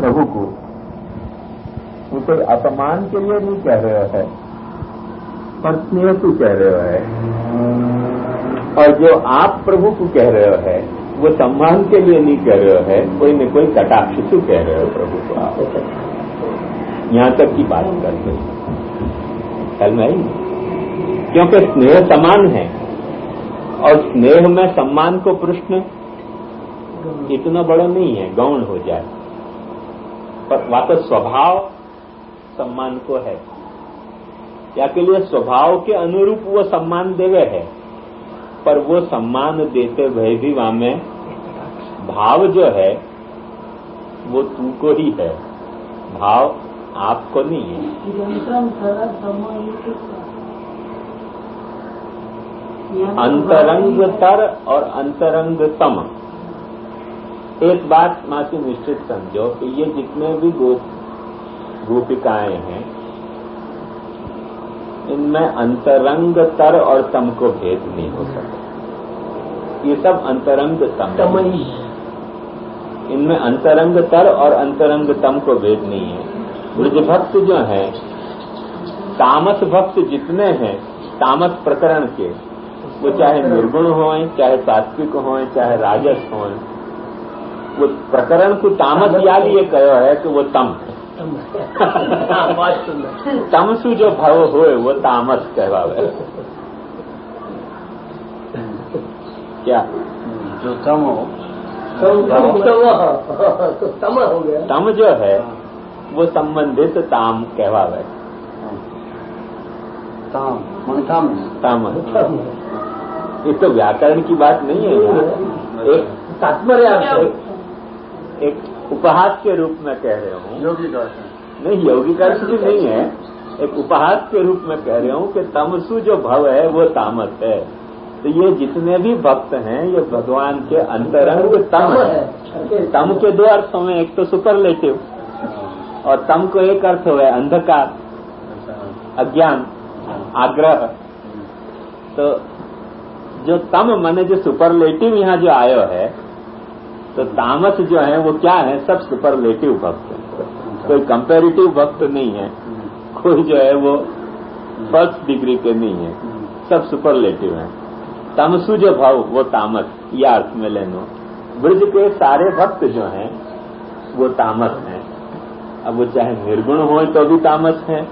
प्रभु को, वो कोई अपमान के लिए नहीं कह रहे है, पर स्नेह को कह रहे है। और जो आप प्रभु को कह रहे है वो सम्मान के लिए नहीं कह रहे है, कोई न कोई कटाक्ष से कह रहे हो प्रभु को आप। यहां तक की बात करते हैं नहीं, क्योंकि स्नेह समान है और स्नेह में सम्मान को प्रश्न इतना बड़ा नहीं है, गौण हो जाए, पर वापस स्वभाव सम्मान को है, या के लिए स्वभाव के अनुरूप वो सम्मान देवे है, पर वो सम्मान देते हुए भी वहां में भाव जो है वो तू को ही है, भाव आपको नहीं है। अंतरंगतर और अंतरंगतम, एक बात मासी निश्चित समझो कि ये जितने भी गोपिकाएं हैं इनमें अंतरंगतर और तम को भेद नहीं हो सकता, ये सब अंतरंग तम ही, इनमें अंतरंगतर और अंतरंग तम को भेद नहीं है। ब्रज भक्त जो है, तामस भक्त जितने हैं तामस प्रकरण के, वो चाहे निर्गुण हों, चाहे सात्विक हों, चाहे राजस हों, वो प्रकरण को तामस या लिए कहो है कि वो तम है। तमसु जो भाव होए वो तामस कहवावे। क्या जो तम हो तो तम हो गया। तम जो है वो संबंधित ताम कहवावे। ताम ये तो व्याकरण की बात नहीं है, एक तात्पर्य, एक उपहास के रूप में कह रहे हूँ। योगिक नहीं, योगिक अर्थ भी नहीं है, एक उपहास के रूप में कह रहे हूँ कि तमसु जो भव है वो तामस है। तो ये जितने भी भक्त हैं ये भगवान के अंतरंग तम है। तम के दो अर्थ हुए, एक तो सुपरलेटिव और तम को एक अर्थ हुआ अंधकार, अज्ञान, आग्रह। तो जो तम माने जो सुपरलेटिव यहाँ जो आयो है, तो तामस जो है वो क्या है, सब सुपरलेटिव भक्त है, कोई कंपैरेटिव भक्त नहीं है, कोई जो है वो फर्स्ट डिग्री के नहीं है, सब सुपरलेटिव है। तमसु जो भाव वो तामस, या अर्थ में लेनो। ब्रज के सारे भक्त जो हैं वो तामस हैं। अब वो चाहे निर्गुण हो तो भी तामस हैं,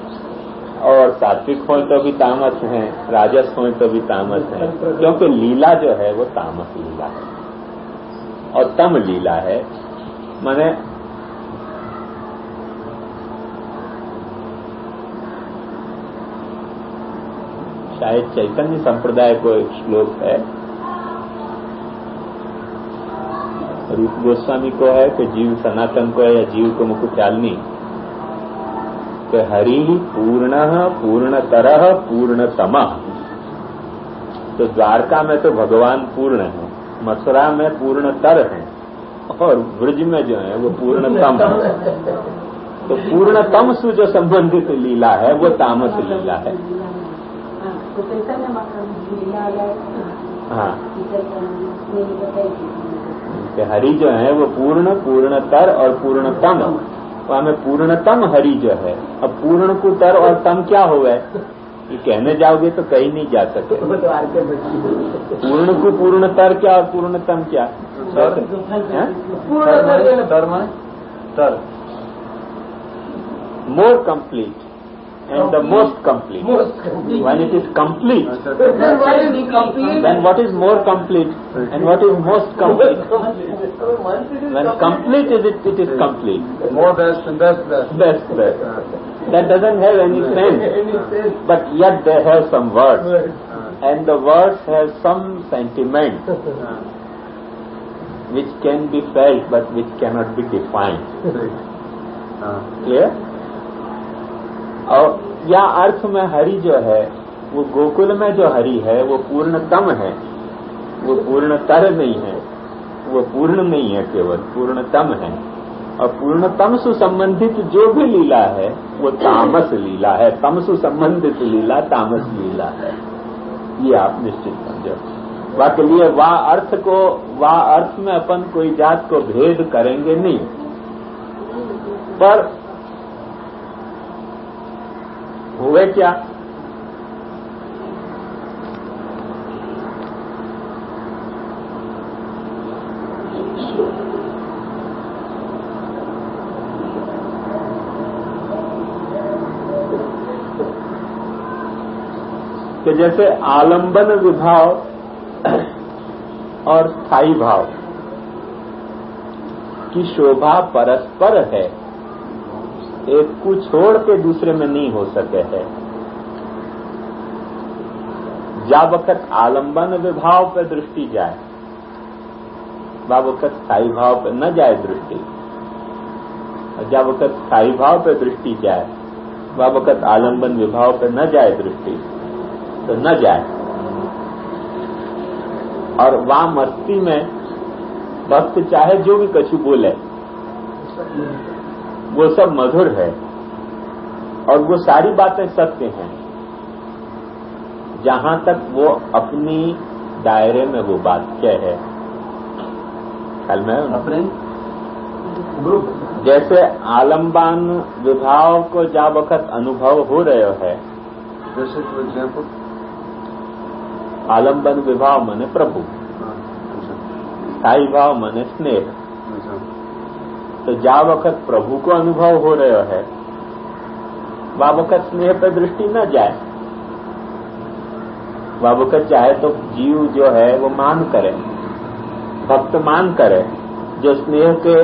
और सात्विक हो तो भी तामस हैं, राजस हो तो भी तामस हैं, क्योंकि लीला जो है वो तामस लीला है और तम लीला है। माने शायद चैतन्य संप्रदाय को एक श्लोक है, रूप गोस्वामी को है कि जीव सनातन को है या जीव को मुझको ख्याल नहीं, कि हरि पूर्णः पूर्णतरः पूर्णतमः। तो द्वारका में तो भगवान पूर्ण है, मथुरा में पूर्णतर है, और ब्रज में जो है वो पूर्णतम है। तो पूर्णतम से जो संबंधित लीला है वो तामस लीला है। हाँ, हरि जो है वो पूर्ण, पूर्णतर और पूर्णतम, तो हमें पूर्णतम हरि जो है। अब पूर्ण को तर और तम क्या हो गए, ये कहने जाओगे तो कहीं नहीं जा सकते। पूर्ण को पूर्णतर क्या और पूर्णतम क्या? More complete and the most complete. When it is complete, then what is more complete and what is most complete? When complete is it is complete. More best and best. Best. That doesn't have any sense, but yet they have some words, and the words have some sentiment which can be felt but which cannot be defined. Clear? और या अर्थ में हरि जो है वो गोकुल में जो हरि है वो पूर्णतम है, वो पूर्णतर नहीं है, वो पूर्ण नहीं है, केवल पूर्णतम है। और पूर्णतम से संबंधित जो भी लीला है वो तामस लीला है, तम से संबंधित लीला तामस लीला है। ये आप निश्चित समझो। बाकी लिए वाह अर्थ में अपन कोई जात को भेद करेंगे नहीं, पर हुए क्या? कि जैसे आलंबन विभाव और स्थायी भाव की शोभा परस्पर है, एक को छोड़ के दूसरे में नहीं हो सके है। जा वक्त आलंबन विभाव पर दृष्टि जाए, बा वक्त स्थायी भाव पर न जाए दृष्टि, और जा वक्त स्थायी भाव पर दृष्टि जाए, बा वक्त आलंबन विभाव पर न जाए दृष्टि, तो न जाए। और वहां मस्ती में भक्त चाहे जो भी कछु बोले, वो सब मधुर है और वो सारी बातें सत्य हैं, जहां तक वो अपनी दायरे में वो वाक्य है। कल में अपने जैसे आलंबन विभाव को जा वक्त अनुभव हो रहे है, जैसे फॉर एग्जाम्पल आलंबन विभाव माने प्रभु, स्थायी भाव माने स्नेह। तो जा वक्त प्रभु को अनुभव हो रहे है, वह वक्त स्नेह पर दृष्टि न जाए। वह वक्त चाहे तो जीव जो है वो मान करे, भक्त मान करे जो स्नेह के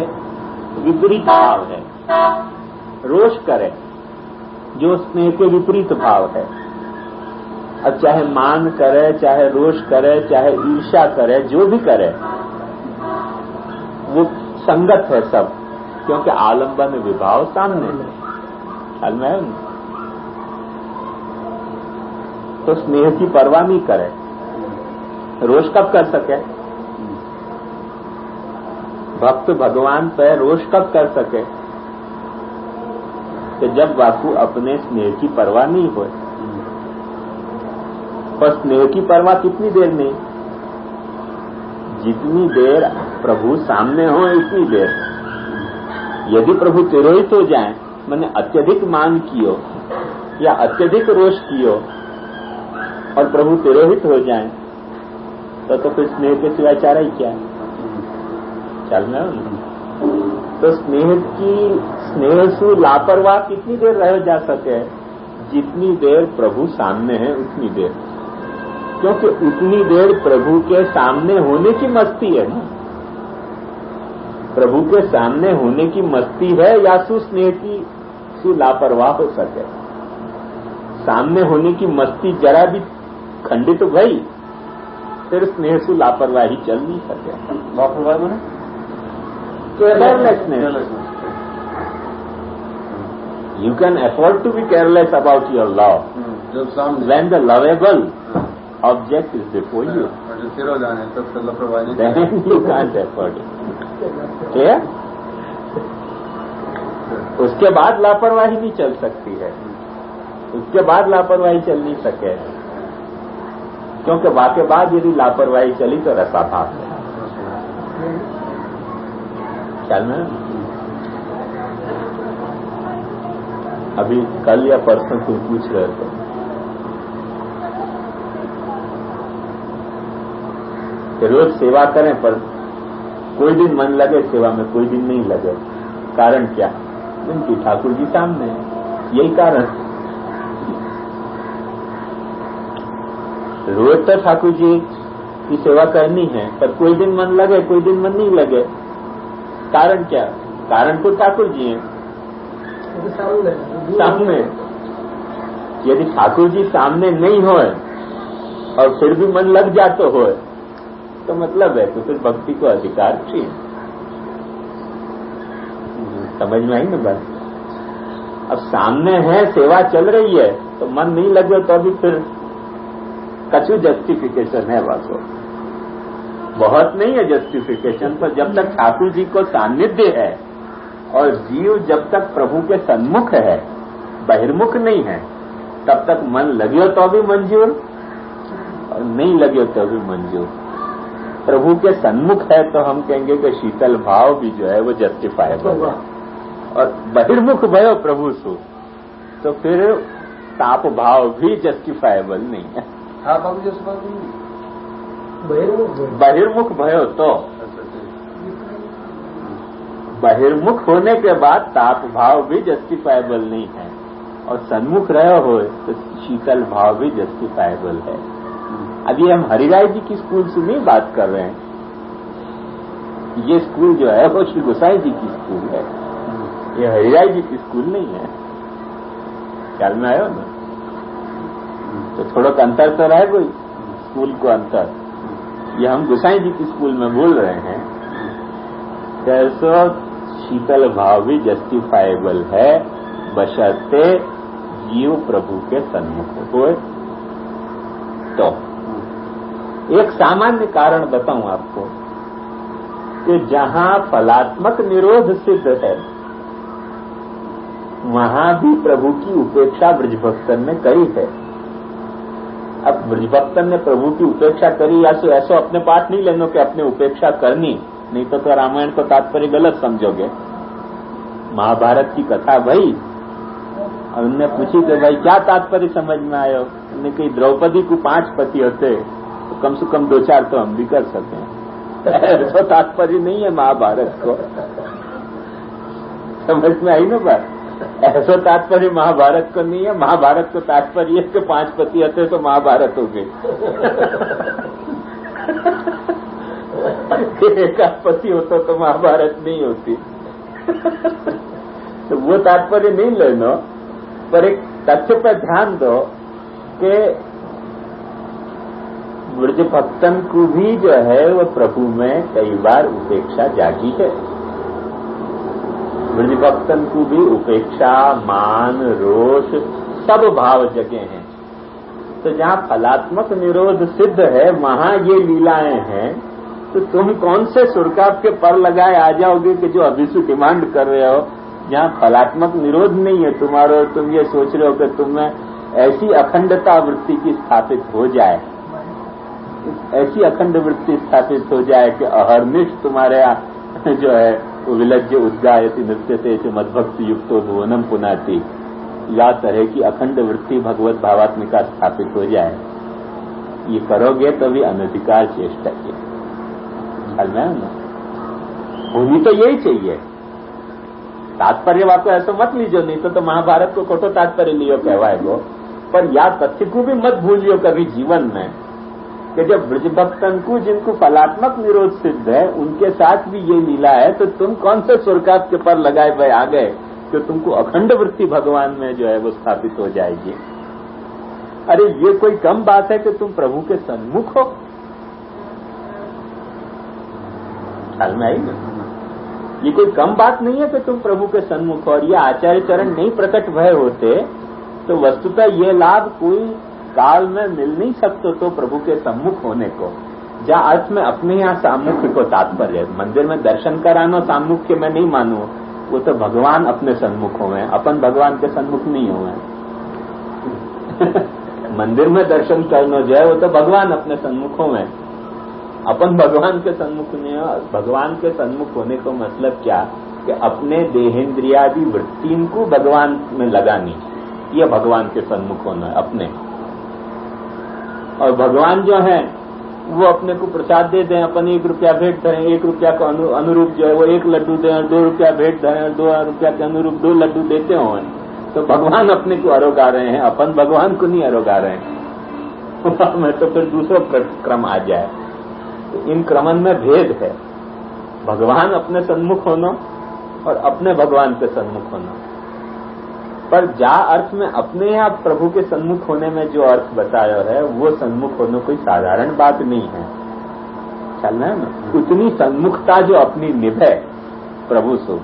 विपरीत भाव है, रोष करे जो स्नेह के विपरीत भाव है। अब चाहे मान करे, चाहे रोष करे, चाहे ईर्ष्या करे, जो भी करे वो संगत है सब, क्योंकि आलंबन विभाव सामने है। ख्याल में है? तो स्नेह की परवाह नहीं करे, रोष कब कर सके? भक्त भगवान पे रोष कब कर सके? कि जब वाकु अपने स्नेह की परवाह नहीं हो। पर स्नेह की परवाह कितनी देर नहीं, जितनी देर प्रभु सामने हो इतनी देर। यदि प्रभु तिरोहित हो जाए, मैंने अत्यधिक मान कियो या अत्यधिक रोष कियो और प्रभु तिरोहित हो जाए, तो फिर स्नेह के सिवाय चारा ही क्या है? चलना। तो स्नेह से लापरवाह कितनी देर रह जा सके? जितनी देर प्रभु सामने है उतनी देर, क्योंकि उतनी देर प्रभु के सामने होने की मस्ती है ना। प्रभु के सामने होने की मस्ती है या स्नेह की सु लापरवाह हो सके। सामने होने की मस्ती जरा भी खंडित भई, फिर स्नेह से लापरवाही चल नहीं सके। लापरवाही माने carelessness. You can afford to be careless about your love when the lovable object is before you. हो जाने तब तो लापरवाही Then you can't afford it. क्या? उसके बाद लापरवाही नहीं चल सकती है, उसके बाद लापरवाही चल नहीं सके, क्योंकि वाके बाद यदि लापरवाही चली तो रसाभास है। ख्याल में? अभी कल या परसों तुम पूछ रहे थे कि रोज सेवा करें पर कोई दिन मन लगे सेवा में, कोई दिन नहीं लगे। कारण क्या? उनकी ठाकुर जी सामने है, यही कारण। रोज तो ठाकुर जी की सेवा करनी है, पर कोई दिन मन लगे, कोई दिन मन नहीं लगे। कारण क्या? कारण तो ठाकुर जी हैं सामने। यदि ठाकुर जी सामने नहीं होए और फिर भी मन लग जाते होए, तो मतलब है तो फिर भक्ति को अधिकार चाहिए। समझ में आई ना बात? अब सामने है, सेवा चल रही है, तो मन नहीं लगे तो अभी फिर कछु जस्टिफिकेशन है बात को, बहुत नहीं है जस्टिफिकेशन। पर जब तक ठाकुर जी को सानिध्य है और जीव जब तक प्रभु के सन्मुख है, बहिर्मुख नहीं है, तब तक मन लगे तो भी मंजूर और नहीं लगे तो भी मंजूर। प्रभु के सन्मुख है तो हम कहेंगे कि शीतल भाव भी जो है वो जस्टिफाएबल है। और बहिर्मुख भयो प्रभु सु, तो फिर ताप भाव भी जस्टिफाएबल नहीं है। हाँ बाबू जी, बहिर्मुख भयो तो बहिर्मुख होने के बाद ताप भाव भी जस्टिफाएबल नहीं है, और सन्मुख रहे हो तो शीतल भाव भी जस्टिफाएबल है। अभी हम हरिराय जी की स्कूल से नहीं बात कर रहे हैं, ये स्कूल जो है वो श्री गोसाई जी की स्कूल है, ये हरिराय जी की स्कूल नहीं है। ख्याल में आयो ना? तो थोड़ा अंतर तो रहे कोई स्कूल को अंतर। ये हम गोसाई जी की स्कूल में बोल रहे हैं, कैसो शीतल भाव भी जस्टिफाएबल है बशर्ते जीव प्रभु के सन्मुख होए। तो एक सामान्य कारण बताऊं आपको कि जहां फलात्मक निरोध सिद्ध है वहां भी प्रभु की उपेक्षा ब्रजभक्तन ने करी है। अब ब्रजभक्तन ने प्रभु की उपेक्षा करी, या तो ऐसा अपने पाठ नहीं लेनो कि अपने उपेक्षा करनी, नहीं तो रामायण को तात्पर्य गलत समझोगे। महाभारत की कथा भाई, और उनने पूछी कि भाई क्या तात्पर्य समझ में आयो? उन्होंने कही द्रौपदी को 5 पति होते तो कम से कम 2-4 तो हम भी कर सकें। ऐसा तात्पर्य नहीं है महाभारत को, समझ में आई ना बात? ऐसा तात्पर्य महाभारत को नहीं है। महाभारत को तात्पर्य है कि 5 पति होते तो महाभारत हो गई। एक पति होता तो महाभारत नहीं होती। तो वो तात्पर्य नहीं लेना, पर एक तथ्य पर ध्यान दो कि ब्रज भक्तन को भी जो है वो प्रभु में कई बार उपेक्षा जागी है। ब्रज भक्तन को भी उपेक्षा, मान, रोष सब भाव जगे हैं। तो जहां फलात्मक निरोध सिद्ध है वहां ये लीलाएं हैं, तो तुम कौन से सुरकाप के पर लगाए आ जाओगे कि जो अभी से डिमांड कर रहे हो, जहां फलात्मक निरोध नहीं है तुम्हारा, तुम ये सोच रहे हो कि तुम्हें ऐसी अखंडता वृत्ति की स्थापित हो जाए, ऐसी अखंड वृत्ति स्थापित हो जाए कि अहर्निश तुम्हारे जो है वो विलज्ज उद्गायति नृत्यते च मद्भक्ति युक्तो भुवनम पुनाति, या तरह की अखंड वृत्ति भगवत भावात्मिका स्थापित हो जाए। ये करोगे तभी अनधिकार चेष्टा की होनी तो यही चाहिए। तात्पर्य वाको ऐसा मत लीजिए, नहीं तो महाभारत को खोटो तात्पर्य लियो कहवाए गो। पर या तथ्य को भी मत भूलियो कभी जीवन में कि जब ब्रजभक्तन को जिनको फलात्मक निरोध सिद्ध है उनके साथ भी ये लीला है, तो तुम कौन से स्वर्गाप के पर लगाए हुए आ गए कि तुमको अखंड वृत्ति भगवान में जो है वो स्थापित हो जाएगी। अरे ये कोई कम बात है कि तुम प्रभु के सन्मुख हो? ख्याल में आई ना? ये कोई कम बात नहीं है कि तुम प्रभु के सन्मुख हो। और ये आचार्य चरण नहीं प्रकट भय होते तो वस्तुतः ये लाभ कोई काल में मिल नहीं सकते तो प्रभु के सम्मुख होने को। जहाँ अर्थ में अपने यहाँ सामुख्य को तात्पर्य, मंदिर में दर्शन कराना सामुख्य में नहीं मानू, वो तो भगवान अपने सन्मुख हुए, अपन भगवान के सन्मुख नहीं हुए। मंदिर में दर्शन करना जो है वो तो भगवान अपने सन्मुख हुए, अपन भगवान के सन्मुख नहीं हो। भगवान के सन्मुख होने का मतलब क्या कि अपने देहेंद्रियादि वृत्ति को भगवान में लगानी, ये भगवान के सन्मुख होना है अपने। और भगवान जो है वो अपने को प्रसाद दे दें, अपन 1 रुपया भेंट धरें, 1 रुपया का अनुरूप जो है वो 1 लड्डू दें, 2 रुपया भेंट धरें, 2 रुपया के अनुरूप 2 लड्डू देते हो, तो भगवान अपने को आरोगा रहे हैं, अपन भगवान को नहीं आरोगा रहे हैं। में तो फिर दूसरा क्रम आ जाए। तो इन क्रमन में भेद है, भगवान अपने सन्मुख होना और अपने भगवान के सन्मुख होना। पर जा अर्थ में अपने आप प्रभु के सन्मुख होने में जो अर्थ बताया है वो सन्मुख होना कोई साधारण बात नहीं है। चलना है ना? उतनी सन्मुखता जो अपनी निभे प्रभु से,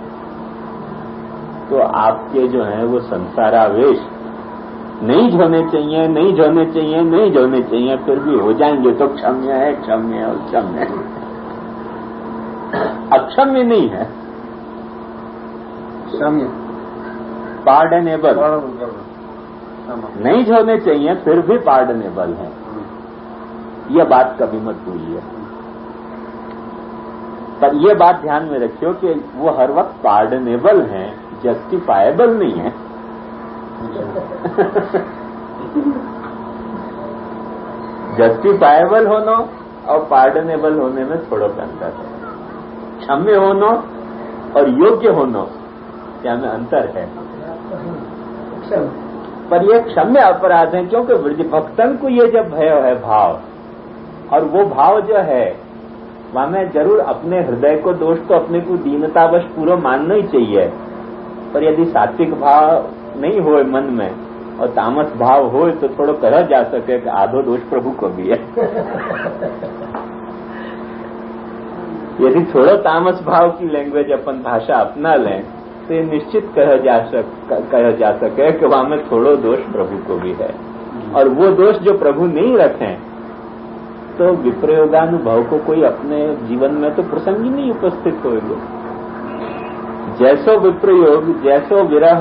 तो आपके जो है वो संसारावेश नहीं झोने चाहिए, नहीं झोने चाहिए, नहीं झोने चाहिए, फिर भी हो जाएंगे तो क्षम्य है, क्षम्य है और क्षम्य है। अक्षम्य नहीं है, क्षम्य, पार्डनेबल। नहीं झोने चाहिए फिर भी पार्डनेबल है, यह बात कभी मत भूलिए। पर यह बात ध्यान में रखियो कि वो हर वक्त पार्डनेबल हैं जस्टिफाएबल नहीं है। जस्टिफाएबल होना और पार्डनेबल होने में थोड़ा अंतर है। क्षम्य होना और योग्य होना क्या में अंतर है। पर ये क्षम्य अपराध है, क्योंकि ब्रज भक्तन को ये जब भय है भाव, और वो भाव जो है वहां में जरूर अपने हृदय को दोष तो अपने को दीनतावश पूरा मानना ही चाहिए, पर यदि सात्विक भाव नहीं हो मन में और तामस भाव हो तो थोड़ा कहा जा सके कि आधो दोष प्रभु को भी है। यदि थोड़ा तामस भाव की लैंग्वेज अपन भाषा अपना लें तो निश्चित कहा जा सके कि वहां में थोड़ा दोष प्रभु को भी है, और वो दोष जो प्रभु नहीं रखें तो विप्रयोगानुभव को कोई अपने जीवन में तो प्रसंग ही नहीं उपस्थित होगा। जैसो विप्रयोग जैसो विरह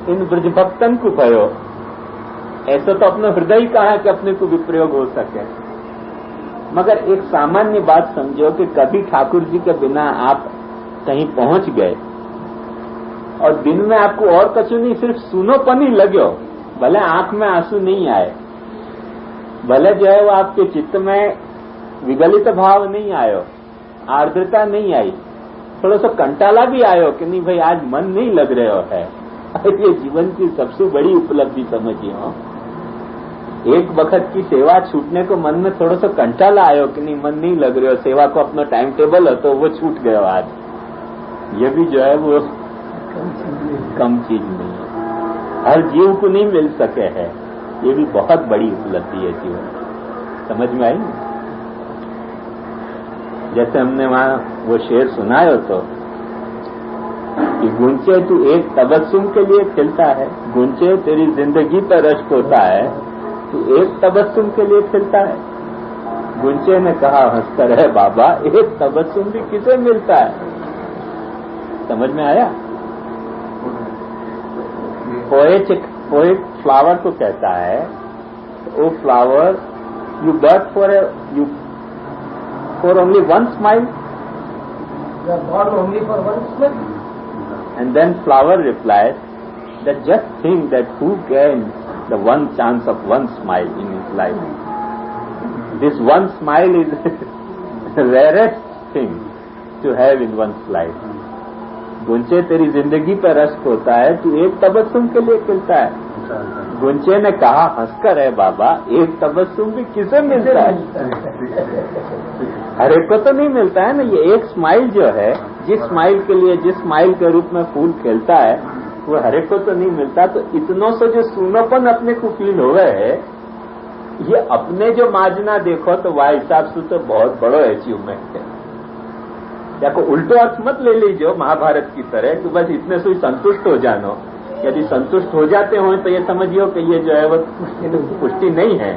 इन ब्रज भक्तन को भयो, ऐसा तो अपना हृदय कहा है कि अपने को विप्रयोग हो सके। मगर एक सामान्य बात समझो कि कभी ठाकुर जी के बिना आप कहीं पहुंच गए और दिन में आपको और कछु नहीं, सिर्फ सुनोपन ही लग्यो, भले आंख में आंसू नहीं आए, भले जो है वो आपके चित्त में विगलित भाव नहीं आयो, आर्द्रता नहीं आई, थोड़ा सा कंटाला भी आयो कि नहीं भाई आज मन नहीं लग रहा है, ये जीवन की सबसे बड़ी उपलब्धि समझिए हो। एक वक्त की सेवा छूटने को मन में थोड़ा सा कंटाला आयो कि नहीं मन नहीं लग रहा, सेवा को अपना टाइम टेबल है तो वो छूट गया आज। ये भी जो है वो कम चीज नहीं है, हर जीव को नहीं मिल सके है, ये भी बहुत बड़ी उपलब्धि है जीवन। समझ में आई? जैसे हमने वहां वो शेर सुनायो तो कि गुंचे तू एक तबस्सुम के लिए खिलता है, गुंचे तेरी जिंदगी पर रश्क होता है, तू एक तबस्सुम के लिए खिलता है। गुंचे ने कहा हंसकर है बाबा, एक तबस्सुम भी किसे मिलता है। समझ में आया? पोएट फ्लावर को कहता है, O flower you birth for only one smile, only for one smile. And then flower replies that just think that who gains the one chance of one smile in his life. This one smile is the rarest thing to have in one's life. गुंचे तेरी जिंदगी पर रश्क होता है, तू एक तबस्सुम के लिए खिलता है। गुंचे ने कहा हंसकर है बाबा, एक तबस्सुम भी किसे मिलता है? हर एक को तो नहीं मिलता है ना। ये एक स्माइल जो है, जिस स्माइल के लिए जिस स्माइल के रूप में फूल खिलता है वो हर एक को तो नहीं मिलता। तो इतनों से जो सूनोपन अपने को फील हो गए है, ये अपने जो माजना देखो तो वह हिसाब से तो बहुत बड़ो अचीवमेंट है। या को उल्टो अर्थ मत ले लीजिए महाभारत की तरह कि बस इतने से ही संतुष्ट हो जानो। यदि संतुष्ट हो जाते हो तो ये समझियो कि ये जो है वो पुष्टि नहीं है,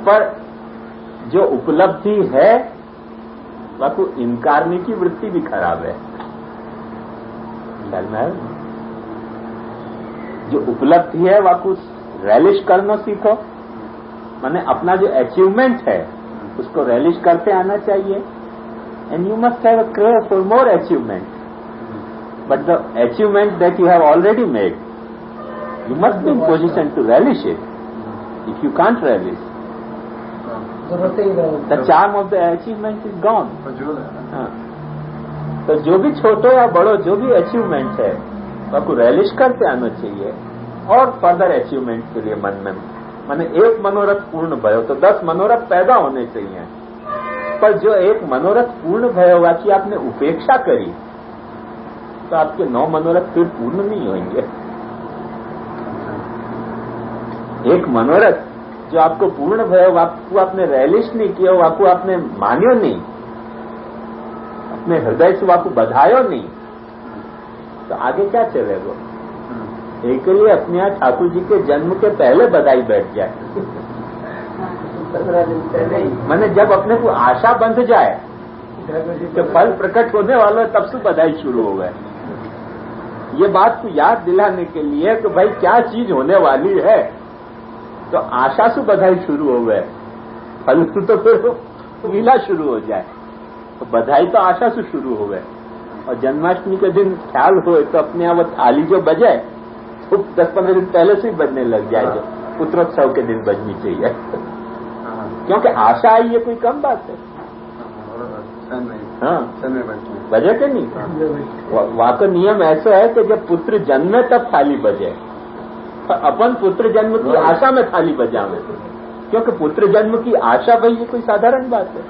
पर जो उपलब्धि है वह को इनकारने की वृत्ति भी खराब है। जो उपलब्धि है वह को रैलिश करना सीखो, माने अपना जो अचीवमेंट है उसको रैलिश करते आना चाहिए। And you must have a crave for more achievement. But the achievement that you have already made, you must be in position to relish it. If you can't relish, the charm of the achievement is gone. तो जो भी छोटो या बड़ो जो भी achievement है उसको relish करते आना चाहिए और फर्दर अचीवमेंट के लिए मन में माने एक मनोरथ पूर्ण भयो तो 10 मनोरथ पैदा होने चाहिए। पर जो एक मनोरथ पूर्ण भय होगा कि आपने उपेक्षा करी तो आपके 9 मनोरथ फिर पूर्ण नहीं होंगे। एक मनोरथ जो आपको पूर्ण भय होगा, आपको आपने रैलिश नहीं किया, आपको आपने मान्यो नहीं, अपने हृदय से आपको बधायो नहीं, तो आगे क्या चलेगा? एक लिए अपने यहाँ ठाकुर जी के जन्म के पहले बधाई बैठ जाए। मैंने जब अपने को आशा बंध जाए कि फल प्रकट होने वाला है तब से बधाई शुरू हो गए। ये बात को याद दिलाने के लिए कि भाई क्या चीज होने वाली है, तो आशा से बधाई शुरू हो गए, फल तो फिर लीला शुरू हो जाए। तो बधाई तो आशा से शुरू हो गए। और जन्माष्टमी के दिन ख्याल हो तो अपने आप वो थाली जो बजे तो 10-15 दिन पहले से ही बजने लग जाए, जो पुत्रोत्सव के दिन बजनी चाहिए। क्योंकि आशा आई ये कोई कम बात है। हाँ, बजे के नहीं, वहां का नियम ऐसा है कि जब पुत्र जन्मे तब थाली बजे। अपन पुत्र जन्म की आशा में थाली बजावे, क्योंकि पुत्र जन्म की आशा भाई ये कोई साधारण बात है।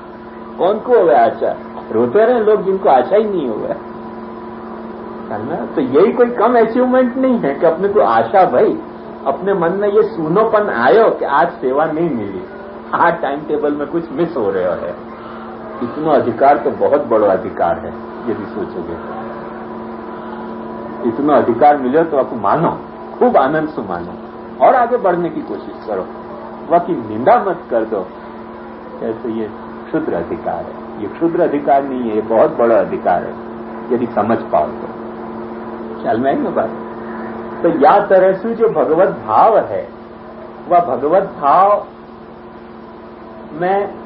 कौन को हो गया आशा? रोते रहे लोग जिनको आशा ही नहीं हो गया ना। तो यही कोई कम अचीवमेंट नहीं है कि अपने को आशा भाई अपने मन में ये सूनोपन आयो कि आज सेवा नहीं मिली, आज टाइम टेबल में कुछ मिस हो रहा है। इतना अधिकार तो बहुत बड़ा अधिकार है यदि सोचोगे। इतना अधिकार मिले तो आपको मानो, खूब आनंद से मानो और आगे बढ़ने की कोशिश करो। बाकी निंदा मत कर दो कैसे ये क्षुद्र अधिकार है। ये क्षुद्र अधिकार नहीं है, ये बहुत बड़ा अधिकार है यदि समझ पाओ तो। ख्याल में आई ना बात? तो या तरह से जो भगवत भाव है वह भगवत भाव में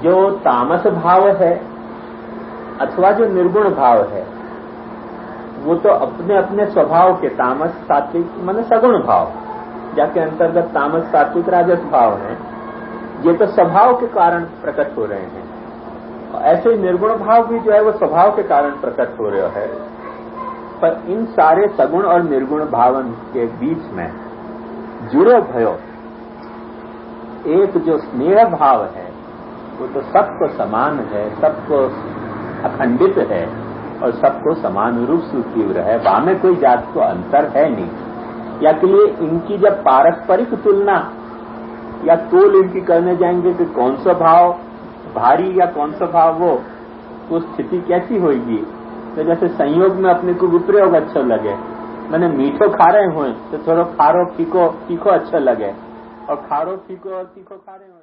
जो तामस भाव है अथवा जो निर्गुण भाव है वो तो अपने अपने स्वभाव के तामस सात्विक माने सगुण भाव, जाके अंतर्गत तामस सात्विक राजस भाव है, ये तो स्वभाव के कारण प्रकट हो रहे हैं। ऐसे ही निर्गुण भाव भी जो है वो स्वभाव के कारण प्रकट हो रहे है। पर इन सारे सगुण और निर्गुण भावन के बीच में जुड़े भयो एक जो स्नेह भाव है वो तो सबको समान है, सबको अखंडित है और सबको समान रूप से तीव्र है। वहां में कोई जात को अंतर है नहीं। या के लिए इनकी जब पारस्परिक तुलना या तोल इनकी करने जाएंगे कि कौन सा भाव भारी या कौन सा भाव वो, तो स्थिति कैसी होगी? तो जैसे संयोग में अपने को विप्रयोग अच्छा लगे, मैंने मीठो खा रहे हुए तो थोड़ा खारो फीको अच्छा लगे, और खारो फीको और तीखो खा रहे हो